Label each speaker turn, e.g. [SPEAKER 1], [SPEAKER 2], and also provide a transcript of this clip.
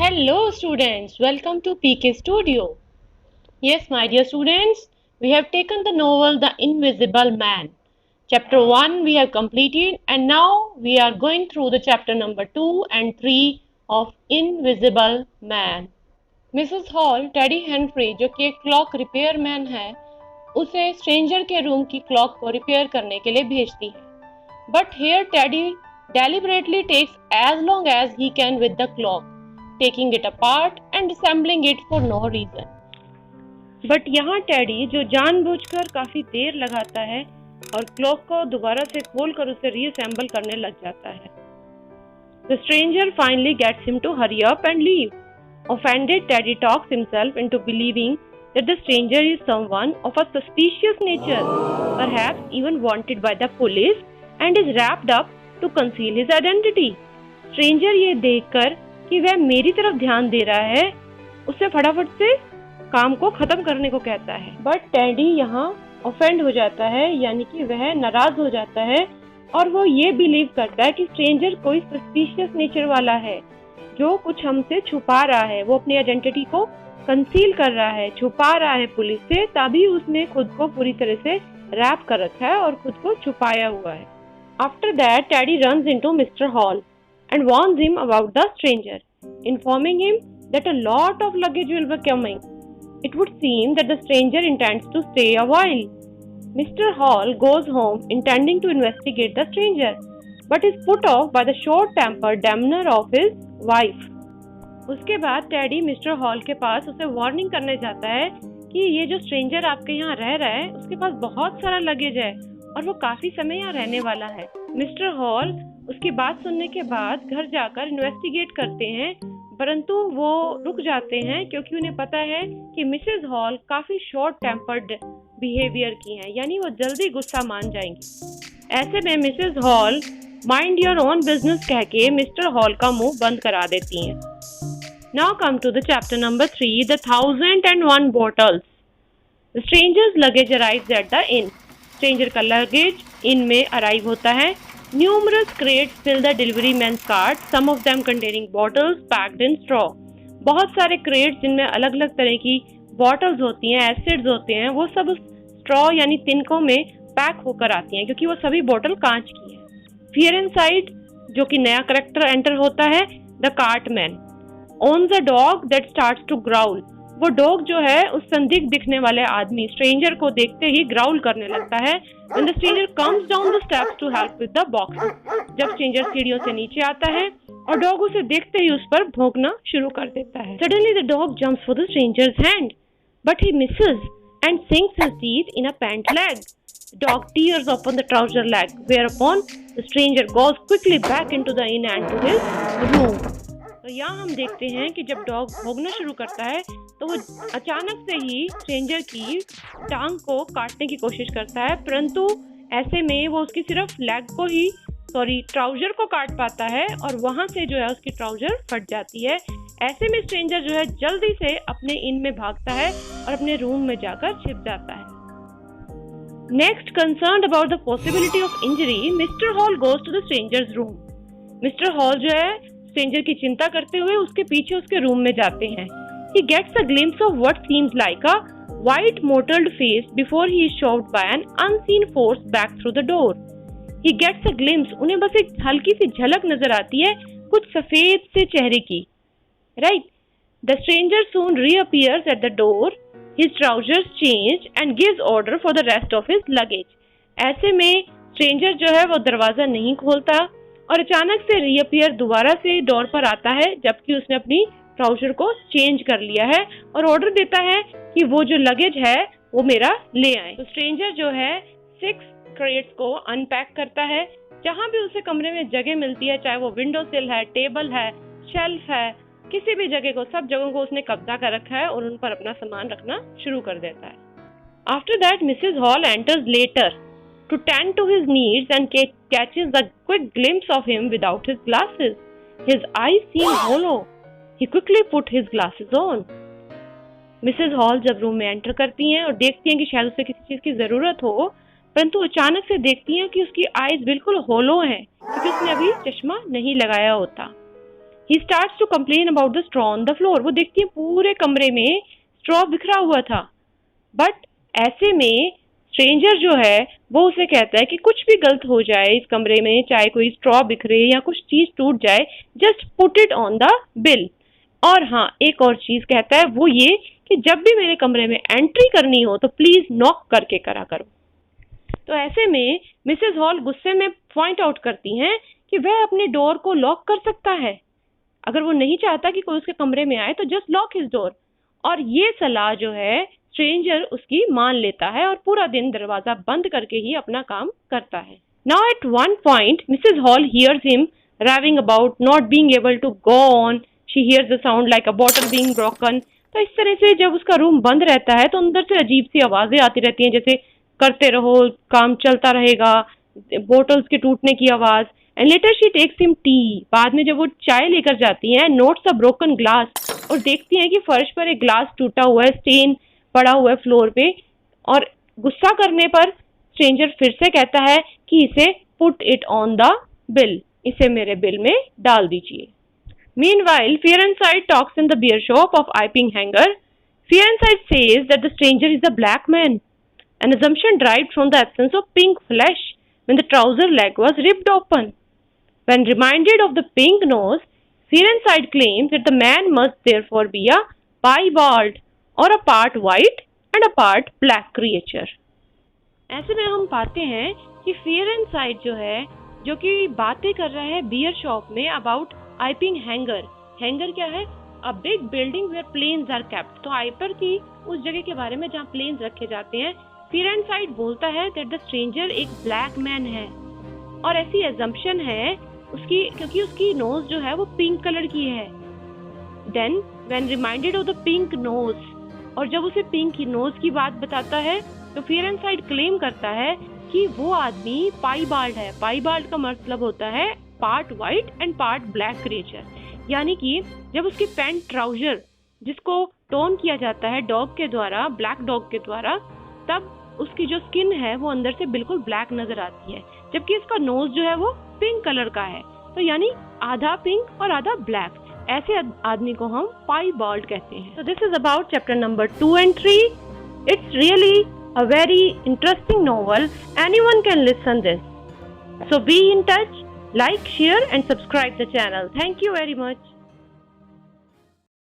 [SPEAKER 1] Hello students, welcome to PK Studio. Yes, my dear students, we have taken the novel The Invisible Man. Chapter 1 we have completed and now we are going through the chapter number 2 and 3 of Invisible Man. Mrs Hall Teddy Henfrey जो कि एक clock repair man है उसे stranger के room की clock को repair करने के लिए भेजती है but here teddy deliberately takes as long as he can with the clock, taking it apart and assembling it for no reason. But यहाँ टेडी जो जानबूझकर काफी देर लगाता है और क्लॉक को दोबारा से खोलकर उसे रीअसेंबल करने लग जाता है. The stranger finally gets him to hurry up and leave. Offended, Teddy talks himself into believing that the stranger is someone of a suspicious nature, perhaps even wanted by the police, and is wrapped up to conceal his identity. Stranger ये देखकर कि वह मेरी तरफ ध्यान दे रहा है, उससे फटाफट से काम को खत्म करने को कहता है. बट टेडी यहाँ ऑफेंड हो जाता है, यानी कि वह नाराज हो जाता है और वो ये बिलीव करता है कि स्ट्रेंजर कोई सस्पिशियस नेचर वाला है जो कुछ हमसे छुपा रहा है. वो अपनी आइडेंटिटी को कंसील कर रहा है, छुपा रहा है पुलिस से, तभी उसने खुद को पूरी तरह से रैप कर रखा है और खुद को छुपाया हुआ है. After that, Teddy runs into Mr. Hall and warns him about the stranger, informing him that a lot of luggage will be coming. It would seem that the stranger intends to stay a while. Mr. Hall goes home intending to investigate the stranger, but is put off by the short-tempered demeanor of his wife. उसके बाद teddy mister hall के पास उसे warning करने जाता है कि ये जो स्ट्रेंजर आपके यहाँ रह रहा है उसके पास बहुत सारा लगेज है और वो काफी समय यहाँ रहने वाला है. मिस्टर हॉल उसकी बात सुनने के बाद घर जाकर इन्वेस्टिगेट करते हैं, परंतु वो रुक जाते हैं क्योंकि उन्हें पता है कि मिसेस हॉल काफी शॉर्ट टेम्पर्ड बिहेवियर की हैं, यानी वो जल्दी गुस्सा मान जाएंगी. ऐसे में Mrs hall mind your own business कह के मिस्टर हॉल का मुंह बंद करा देती हैं. Now come to the chapter number 3, the 1001 bottles. The stranger's luggage arrives at the inn. Stranger का लगेज इन में अराइव होता है. Numerous crates fill the delivery man's cart, some of them containing bottles packed in straw. बहुत सारे crates जिनमें अलग अलग तरह की बॉटल्स होती हैं, एसिड्स होते हैं, वो सब स्ट्रॉ यानी तिनकों में पैक होकर आती हैं क्योंकि वो सभी बॉटल कांच की हैं. फियर इनसाइड जो कि नया करेक्टर एंटर होता है, the Cartman owns a dog that starts to growl. वो डॉग जो है उस संदिग्ध दिखने वाले आदमी स्ट्रेंजर को देखते ही ग्राउल करने लगता है. When the stranger comes down the steps to help with the boxes. जब स्ट्रेंजर सीढ़ियों से नीचे आता है और डॉग उसे देखते ही उस पर भौंकना शुरू कर देता है. Suddenly the dog jumps for the stranger's hand, but he misses and sinks his teeth in a pant leg. The dog tears upon the trouser leg, whereupon the stranger goes quickly back into the inn and to his room. तो यहाँ हम देखते हैं कि जब dog भौंकना शुरू करता है तो वो अचानक से ही स्ट्रेंजर की टांग को काटने की कोशिश करता है, परंतु ऐसे में वो उसकी सिर्फ लेग को ही ट्राउजर को काट पाता है और वहाँ से जो है उसकी ट्राउजर फट जाती है. ऐसे में स्ट्रेंजर जो है जल्दी से अपने इन में भागता है और अपने रूम में जाकर छिप जाता है. Next, concerned about the possibility of injury, Mr Hall goes to the stranger's room. Mr Hall जो है स्ट्रेंजर की चिंता करते हुए उसके पीछे उसके रूम में जाते हैं. He gets a glimpse of what seems like a white mottled face before he is shoved by an unseen force back through the door. He gets a glimpse, उन्हें बस एक हल्की सी झलक नजर आती है कुछ सफेद से चेहरे की. Right? The stranger soon reappears at the door, his trousers changed and gives order for the rest of his luggage. ऐसे में स्ट्रेंजर जो है वो दरवाजा नहीं खोलता और अचानक से रीअपियर दोबारा से डोर पर आता है जबकि उसने अपनी ट्राउजर को चेंज कर लिया है और ऑर्डर देता है कि वो जो लगेज है वो मेरा ले आए. तो स्ट्रेंजर जो है 6 क्रेट्स को अनपैक करता है. जहाँ भी उसे कमरे में जगह मिलती है, चाहे वो विंडो सिल है, टेबल है, शेल्फ है, किसी भी जगह को, सब जगहों को उसने कब्जा कर रखा है और उन पर अपना सामान रखना शुरू कर देता है. After that Mrs Hall enters later to tend to his needs and catches a quick glimpse of him without his glasses. His eyes seem hollow. He quickly put his glasses on. Mrs. Hall जब room में enter करती हैं और देखती हैं कि शायद उसे किसी चीज की जरूरत हो, परंतु अचानक से देखती हैं कि उसकी आईज बिल्कुल होलो हैं क्योंकि उसने अभी चश्मा नहीं लगाया होता. He starts to complain about the straw on the floor. वो देखती है पूरे कमरे में स्ट्रॉ बिखरा हुआ था. बट ऐसे में स्ट्रेंजर जो है वो उसे कहता है कि कुछ भी गलत हो जाए इस कमरे में, चाहे कोई स्ट्रॉ बिखरे या कुछ चीज टूट जाए, just put it on the bill. और हाँ, एक और चीज कहता है, वो ये कि जब भी मेरे कमरे में एंट्री करनी हो तो प्लीज नॉक करके करा करो. तो ऐसे में मिसेस हॉल गुस्से में पॉइंट आउट करती हैं कि वह अपने डोर को लॉक कर सकता है. अगर वो नहीं चाहता कि कोई उसके कमरे में आए तो जस्ट लॉक हिज डोर. और ये सलाह जो है स्ट्रेंजर उसकी मान लेता है और पूरा दिन दरवाजा बंद करके ही अपना काम करता है. Now at one point Mrs Hall hears him raving about not being able to go on. She hears the sound like a bottle being broken. तो इस तरह से जब उसका रूम बंद रहता है तो अंदर से अजीब सी आवाजें आती रहती हैं, जैसे करते रहो, काम चलता रहेगा, बोटल्स के टूटने की आवाज. And later she takes him tea. बाद में जब वो चाय लेकर जाती हैं, नोट्स अ ब्रोकन ग्लास, और देखती हैं कि फर्श पर एक ग्लास टूटा हुआ है, स्टेन पड़ा हुआ है फ्लोर पे. और गुस्सा करने पर स्ट्रेंजर फिर से कहता है कि इसे put it on the bill, इसे मेरे बिल में डाल दीजिए. Meanwhile, Fearenside talks in the beer shop of Iping Hanger. Fearenside says that the stranger is a black man, an assumption derived from the absence of pink flesh when the trouser leg was ripped open. When reminded of the pink nose, Fearenside claims that the man must therefore be a piebald, or a part white and a part black creature. ऐसे में हम पाते हैं कि Fearenside जो है, जो कि बातें कर रहा है बियर शॉप में अबाउट आइपिंग हैंगर. हैंगर क्या है? A big building where planes are kept. तो आइपर की उस जगह के बारे में जहाँ प्लेन्स रखे जाते हैं. फीरेनसाइड बोलता है दैट द स्ट्रेंजर एक ब्लैक मैन है, और ऐसी अजम्पशन है उसकी क्योंकि उसकी नोज जो है वो पिंक कलर की है. Then when reminded of the pink nose, और जब उसे पिंक नोज की बात बताता है तो फीरेनसाइड क्लेम करता है कि वो आदमी पाईबाल्ड है. पाईबाल्ड का मतलब होता है part white and part black creature. यानी कि जब उसकी पैंट ट्राउजर जिसको टोन किया जाता है डॉग के द्वारा, ब्लैक डॉग के द्वारा, तब उसकी जो स्किन है वो अंदर से बिल्कुल ब्लैक नजर आती है, जबकि इसका नोज जो है वो पिंक कलर का है. तो यानी आधा पिंक और आधा ब्लैक. ऐसे आदमी को हम पाईबाल्ड कहते हैं. तो this is about chapter number 2 and 3. It's really a very interesting novel. Anyone can listen this. So be in touch, like, share and subscribe the channel. Thank you very much.